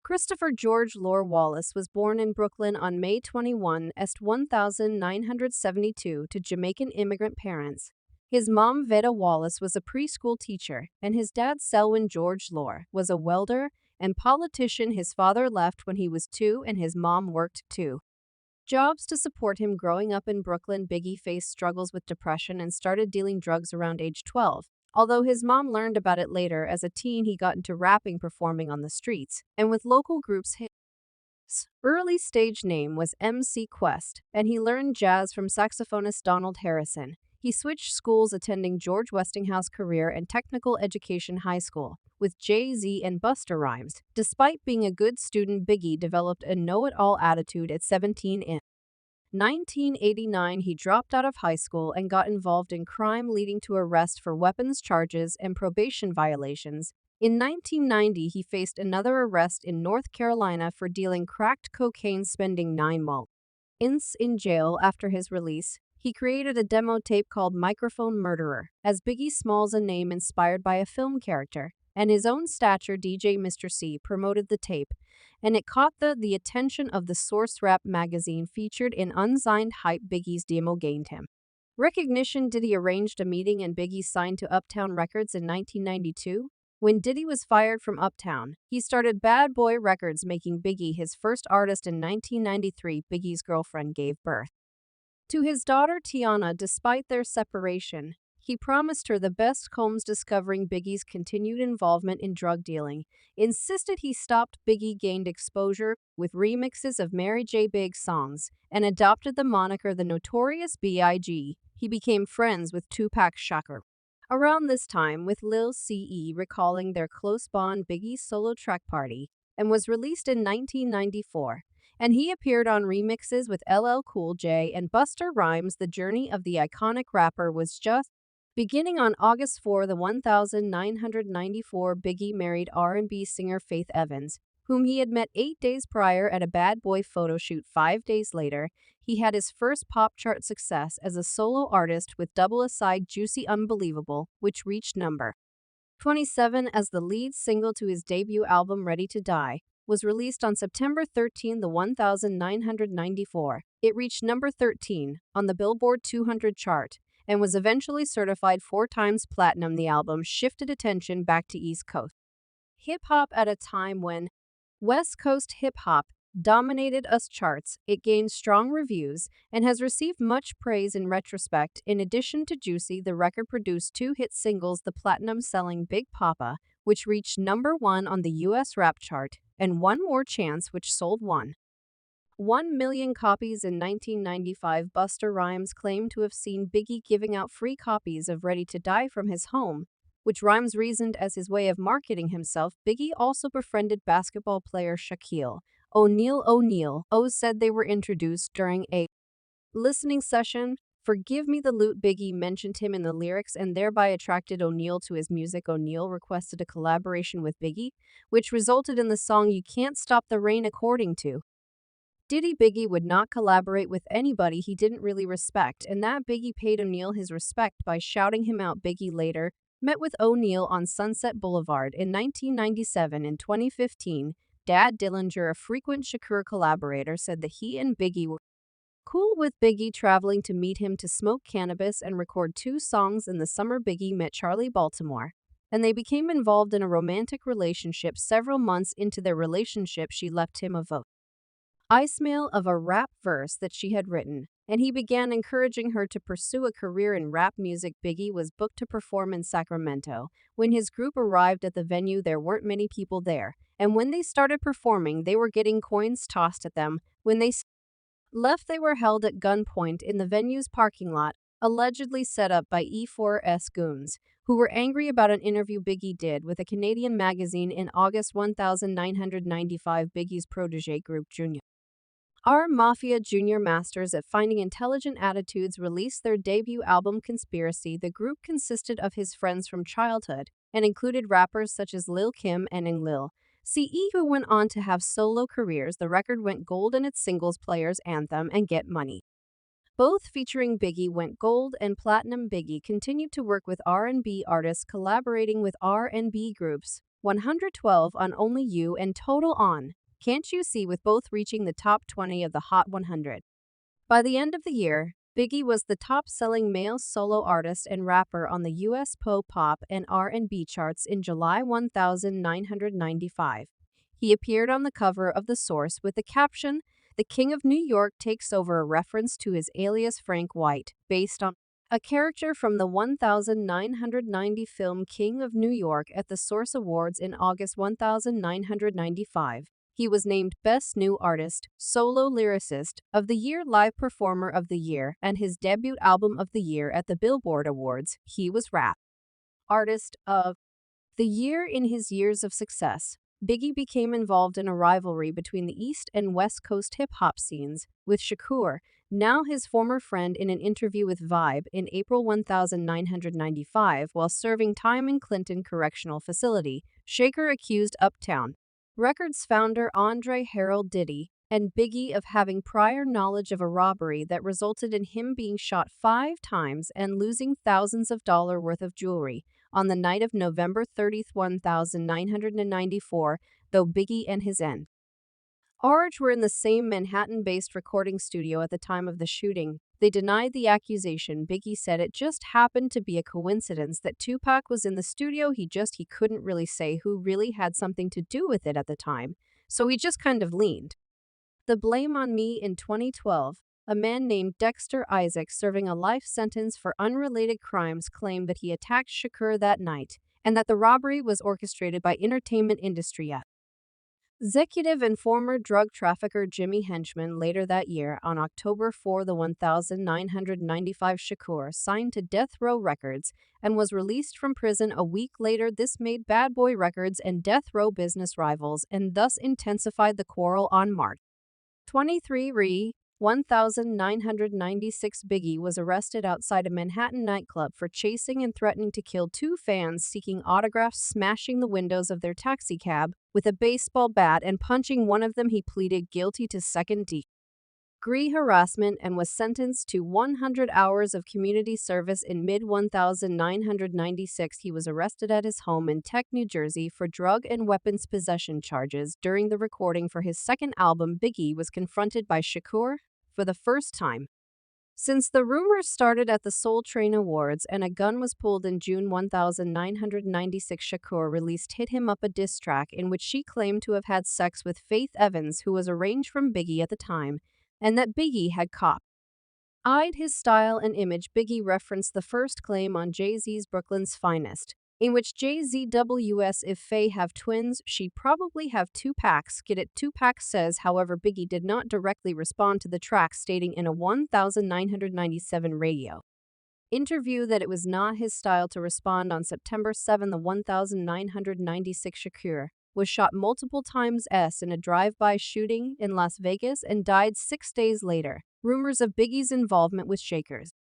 Christopher George Lore Wallace was born in Brooklyn on May 21, 1972 to Jamaican immigrant parents. His mom, Veda Wallace, was a preschool teacher, and his dad, Selwyn George Lore, was a welder and politician. His father left when he was 2 and his mom worked two jobs to support him. Growing up in Brooklyn, Biggie faced struggles with depression and started dealing drugs around age 12. Although his mom learned about it later, as a teen he got into rapping, performing on the streets, and with local groups. His early stage name was MC Quest, and he learned jazz from saxophonist Donald Harrison. He switched schools, attending George Westinghouse Career and Technical Education High School with Jay-Z and Busta Rhymes. Despite being a good student, Biggie developed a know-it-all attitude at 17. In 1989, he dropped out of high school and got involved in crime, leading to arrest for weapons charges and probation violations. In 1990, he faced another arrest in North Carolina for dealing cracked cocaine, spending 9 months in jail. After his release, he created a demo tape called Microphone Murderer, as Biggie Smalls, a name inspired by a film character, and his own stature. DJ Mr. C promoted the tape, and it caught the attention of the Source Rap magazine. Featured in Unsigned Hype, Biggie's demo gained him recognition. Diddy arranged a meeting and Biggie signed to Uptown Records in 1992. When Diddy was fired from Uptown, he started Bad Boy Records, making Biggie his first artist. In 1993, Biggie's girlfriend gave birth to his daughter Tiana. Despite their separation, he promised her the best. Combs, discovering Biggie's continued involvement in drug dealing, insisted he stopped. Biggie gained exposure with remixes of Mary J. Blige songs and adopted the moniker The Notorious B.I.G. He became friends with 2Pac Shakur around this time, with Lil C.E. recalling their close bond. Biggie's solo track Party and was released in 1994. And he appeared on remixes with LL Cool J and Busta Rhymes. The journey of the iconic rapper was just beginning. On August 4, 1994, Biggie married R&B singer Faith Evans, whom he had met 8 days prior at a Bad Boy photo shoot. 5 days later, he had his first pop chart success as a solo artist with double A-side Juicy Unbelievable, which reached number 27 as the lead single to his debut album Ready to Die. Was released on September 13, 1994. It reached number 13 on the Billboard 200 chart and was eventually certified 4 times platinum. The album shifted attention back to East Coast hip-hop at a time when West Coast hip-hop dominated US charts. It gained strong reviews and has received much praise in retrospect. In addition to Juicy, the record produced 2 hit singles: the platinum-selling Big Papa, which reached number 1 on the US rap chart, and One More Chance, which sold 1 million copies in 1995. Busta Rhymes claimed to have seen Biggie giving out free copies of Ready to Die from his home, which Rhymes reasoned as his way of marketing himself. Biggie also befriended basketball player Shaquille O'Neal. Said they were introduced during a listening session. Forgive Me the Loot. Biggie mentioned him in the lyrics and thereby attracted O'Neal to his music. O'Neal requested a collaboration with Biggie, which resulted in the song You Can't Stop the Rain. According to Diddy, Biggie would not collaborate with anybody he didn't really respect, and that Biggie paid O'Neal his respect by shouting him out. Biggie later met with O'Neal on Sunset Boulevard in 1997. In 2015, Dad Dillinger, a frequent Shakur collaborator, said that he and Biggie were cool, with Biggie traveling to meet him to smoke cannabis and record 2 songs. In the summer, Biggie met Charlie Baltimore, and they became involved in a romantic relationship. Several months into their relationship, she left him a voicemail of a rap verse that she had written, and he began encouraging her to pursue a career in rap music. Biggie was booked to perform in Sacramento. When his group arrived at the venue, there weren't many people there, and when they started performing, they were getting coins tossed at them. When they left, they were held at gunpoint in the venue's parking lot, allegedly set up by E4's goons, who were angry about an interview Biggie did with a Canadian magazine in August 1995. Biggie's protege group Junior Mafia Junior Masters, at Finding Intelligent Attitudes, released their debut album Conspiracy. The group consisted of his friends from childhood and included rappers such as Lil Kim and Lil C.E., who went on to have solo careers. The record went gold in its singles Players Anthem and Get Money, both featuring Biggie, went gold and platinum. Biggie continued to work with R&B artists, collaborating with R&B groups 112 on Only You, and Total on Can't You See, with both reaching the top 20 of the Hot 100. By the end of the year, Biggie was the top-selling male solo artist and rapper on the U.S. pop and R&B charts in July 1995. He appeared on the cover of The Source with the caption, "The King of New York takes over," a reference to his alias Frank White, based on a character from the 1990 film King of New York. At the Source Awards in August 1995. He was named Best New Artist, Solo Lyricist of the Year, Live Performer of the Year, and his debut album of the year at the Billboard Awards. He was Rap Artist of the Year. In his years of success, Biggie became involved in a rivalry between the East and West Coast hip-hop scenes, with Shakur, now his former friend, in an interview with Vibe in April 1995 while serving time in Clinton Correctional Facility. Shakur accused Uptown Records founder Andre Harold Diddy and Biggie of having prior knowledge of a robbery that resulted in him being shot 5 times and losing thousands of dollars worth of jewelry on the night of November 30, 1994, though Biggie and his N.R.H. were in the same Manhattan-based recording studio at the time of the shooting. They denied the accusation. Biggie said it just happened to be a coincidence that Tupac was in the studio. He couldn't really say who really had something to do with it at the time, so he just kind of leaned the blame on me. In 2012, a man named Dexter Isaacs, serving a life sentence for unrelated crimes, claimed that he attacked Shakur that night and that the robbery was orchestrated by entertainment industry executive and former drug trafficker Jimmy Henchman. Later that year, on October 4, 1995, Shakur signed to Death Row Records and was released from prison a week later. This made Bad Boy Records and Death Row business rivals and thus intensified the quarrel. On March 23, 1996, Biggie was arrested outside a Manhattan nightclub for chasing and threatening to kill 2 fans seeking autographs, smashing the windows of their taxicab with a baseball bat and punching one of them. He pleaded guilty to second-degree harassment and was sentenced to 100 hours of community service. In mid-1996, he was arrested at his home in Tech, New Jersey for drug and weapons possession charges. During the recording for his second album, Biggie was confronted by Shakur for the first time since the rumors started at the Soul Train Awards, and a gun was pulled. In June 1996, Shakur released Hit Him Up, a diss track in which she claimed to have had sex with Faith Evans, who was estranged from Biggie at the time, and that Biggie had copied his style and image. Biggie referenced the first claim on Jay-Z's Brooklyn's Finest, in which Jay-Z WS, "If Faye have twins, she'd probably have 2Pacs. Get it?" 2Pac says. However, Biggie did not directly respond to the track, stating in a 1997 radio interview that it was not his style to respond. On September 7, 1996, Shakur was shot multiple times in a drive-by shooting in Las Vegas and died 6 days later. Rumors of Biggie's involvement with Shakur's